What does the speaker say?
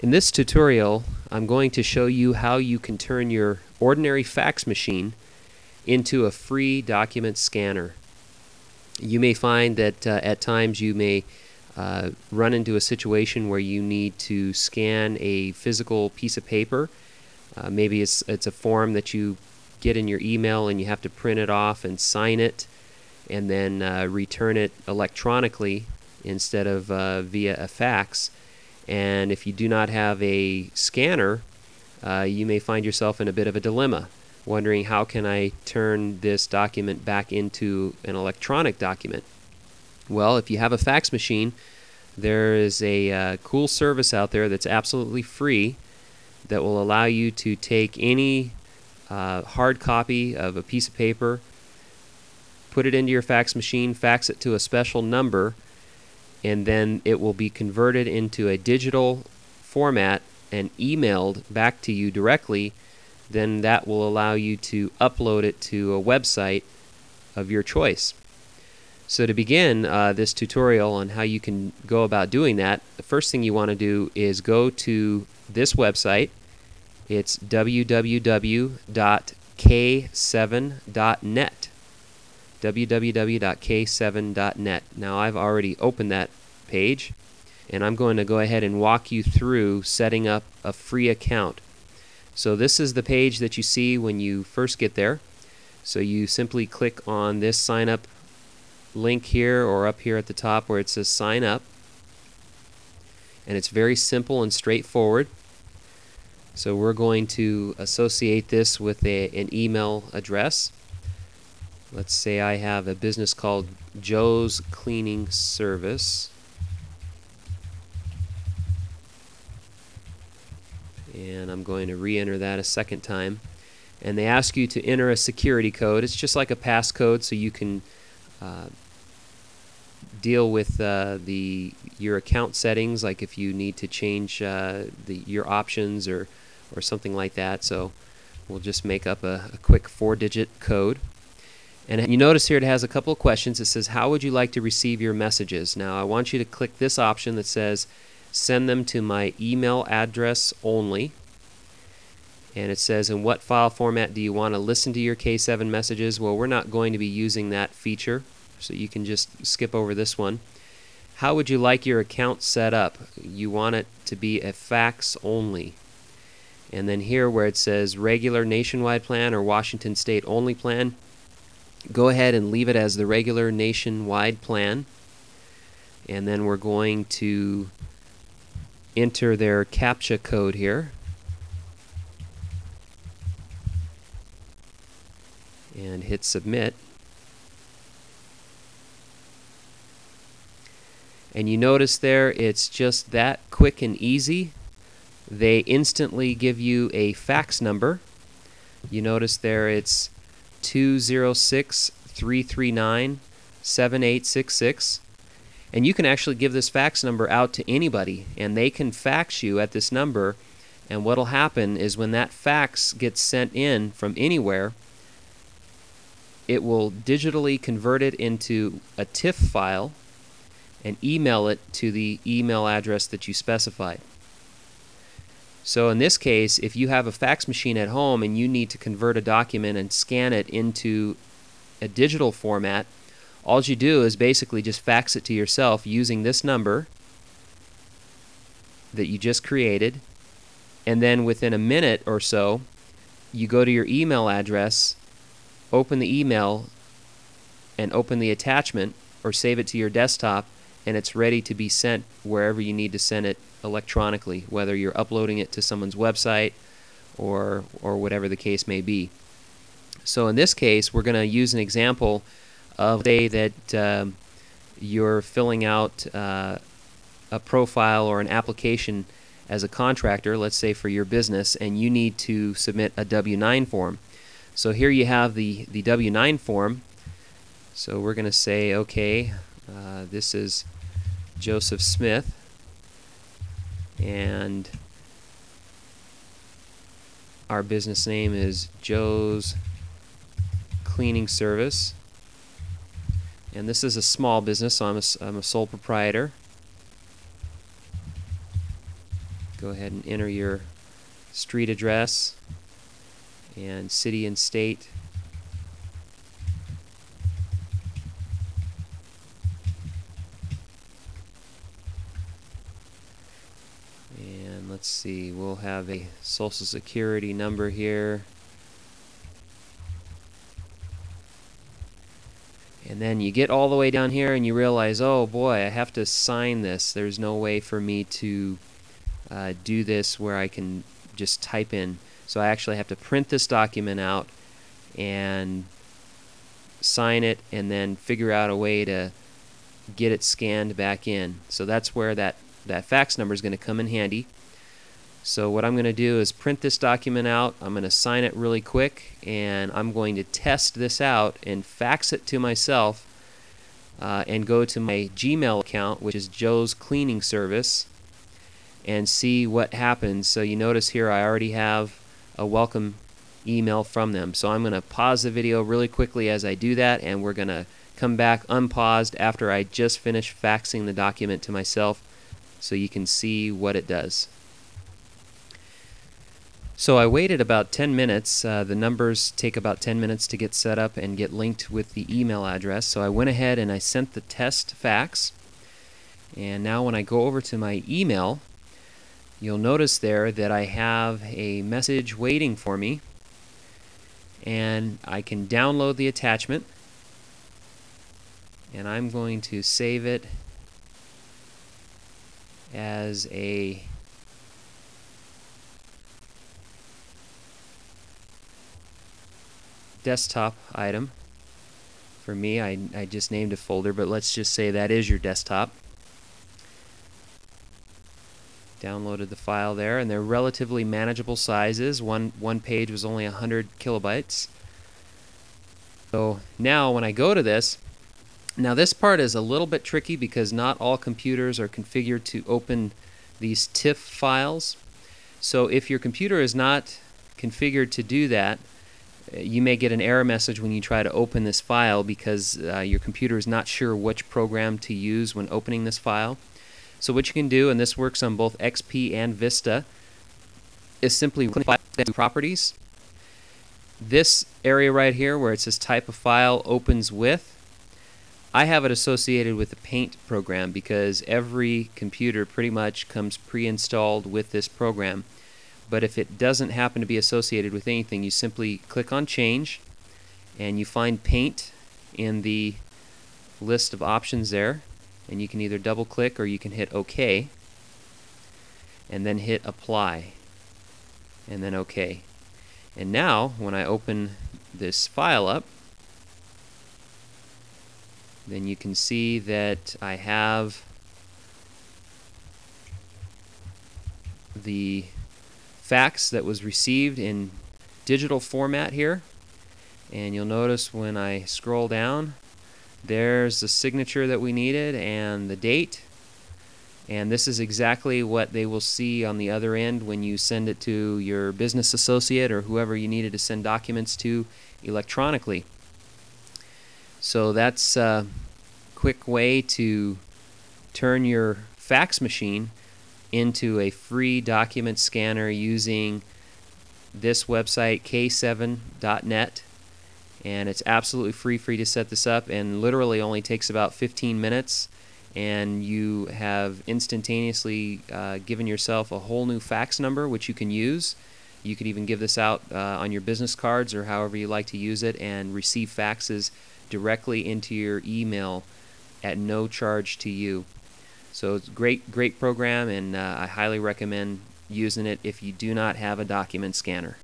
In this tutorial, I'm going to show you how you can turn your ordinary fax machine into a free document scanner. You may find that at times you may run into a situation where you need to scan a physical piece of paper. Maybe it's a form that you get in your email and you have to print it off and sign it and then return it electronically instead of via a fax. And if you do not have a scanner, you may find yourself in a bit of a dilemma, wondering how can I turn this document back into an electronic document. Well, if you have a fax machine, there is a cool service out there that's absolutely free that will allow you to take any hard copy of a piece of paper, put it into your fax machine, fax it to a special number, and then it will be converted into a digital format and emailed back to you directly. Then that will allow you to upload it to a website of your choice. So to begin this tutorial on how you can go about doing that, the first thing you want to do is go to this website. It's www.k7.net. www.k7.net. Now I've already opened that page and I'm going to go ahead and walk you through setting up a free account. So this is the page that you see when you first get there. So you simply click on this sign up link here or up here at the top where it says sign up, and it's very simple and straightforward. So we're going to associate this with an email address. Let's say I have a business called Joe's Cleaning Service, and I'm going to re-enter that a second time, and they ask you to enter a security code. It's just like a passcode, so you can deal with your account settings, like if you need to change your options or something like that. So we'll just make up a quick 4-digit code. And you notice here it has a couple of questions. It says, how would you like to receive your messages? Now I want you to click this option that says send them to my email address only. And it says, in what file format do you want to listen to your K7 messages? Well, we're not going to be using that feature, so you can just skip over this one. How would you like your account set up? You want it to be a fax only. And then here where it says regular nationwide plan or Washington state only plan, go ahead and leave it as the regular nationwide plan. And then we're going to enter their CAPTCHA code here. And hit submit. And you notice there it's just that quick and easy. They instantly give you a fax number. You notice there it's 206-339-7866. And you can actually give this fax number out to anybody, and they can fax you at this number. And what will happen is when that fax gets sent in from anywhere, it will digitally convert it into a TIFF file and email it to the email address that you specified. So in this case, if you have a fax machine at home and you need to convert a document and scan it into a digital format, all you do is basically just fax it to yourself using this number that you just created, and then within a minute or so you go to your email address, open the email and open the attachment or save it to your desktop, and it's ready to be sent wherever you need to send it electronically, whether you're uploading it to someone's website or whatever the case may be. So in this case, we're going to use an example of say that you're filling out a profile or an application as a contractor, let's say for your business, and you need to submit a W-9 form. So here you have the W-9 form. So we're going to say, okay, this is Joseph Smith, and our business name is Joe's Cleaning Service, and this is a small business, so I'm a sole proprietor. Go ahead and enter your street address and city and state. And let's see, we'll have a social security number here. And then you get all the way down here and you realize, oh boy, I have to sign this. There's no way for me to do this where I can just type in. So I actually have to print this document out and sign it and then figure out a way to get it scanned back in. So that's where that fax number is going to come in handy. So what I'm going to do is print this document out, I'm going to sign it really quick, and I'm going to test this out and fax it to myself and go to my Gmail account, which is Joe's Cleaning Service, and see what happens. So you notice here I already have a welcome email from them. So I'm going to pause the video really quickly as I do that, and we're going to come back unpaused after I just finish faxing the document to myself so you can see what it does. So I waited about 10 minutes. The numbers take about 10 minutes to get set up and get linked with the email address. So I went ahead and I sent the test fax. And now when I go over to my email, you'll notice there that I have a message waiting for me. And I can download the attachment. And I'm going to save it as a desktop item. For me, I just named a folder, but let's just say that is your desktop. Downloaded the file there, and they're relatively manageable sizes. One page was only 100 kilobytes. So now when I go to this, now this part is a little bit tricky because not all computers are configured to open these TIFF files. So if your computer is not configured to do that, you may get an error message when you try to open this file because your computer is not sure which program to use when opening this file. So what you can do, and this works on both XP and Vista, is simply click File Properties. This area right here where it says Type of File Opens With, I have it associated with the Paint program because every computer pretty much comes pre-installed with this program. But if it doesn't happen to be associated with anything, you simply click on Change and you find Paint in the list of options there, and you can either double click or you can hit OK and then hit Apply and then OK. And now when I open this file up, then you can see that I have the fax that was received in digital format here, and you'll notice when I scroll down there's the signature that we needed and the date, and this is exactly what they will see on the other end when you send it to your business associate or whoever you needed to send documents to electronically. So that's a quick way to turn your fax machine into a free document scanner using this website, k7.net, and it's absolutely free to set this up, and literally only takes about 15 minutes, and you have instantaneously given yourself a whole new fax number which you can use. You could even give this out on your business cards or however you like to use it, and receive faxes directly into your email at no charge to you. So it's a great program, and I highly recommend using it if you do not have a document scanner.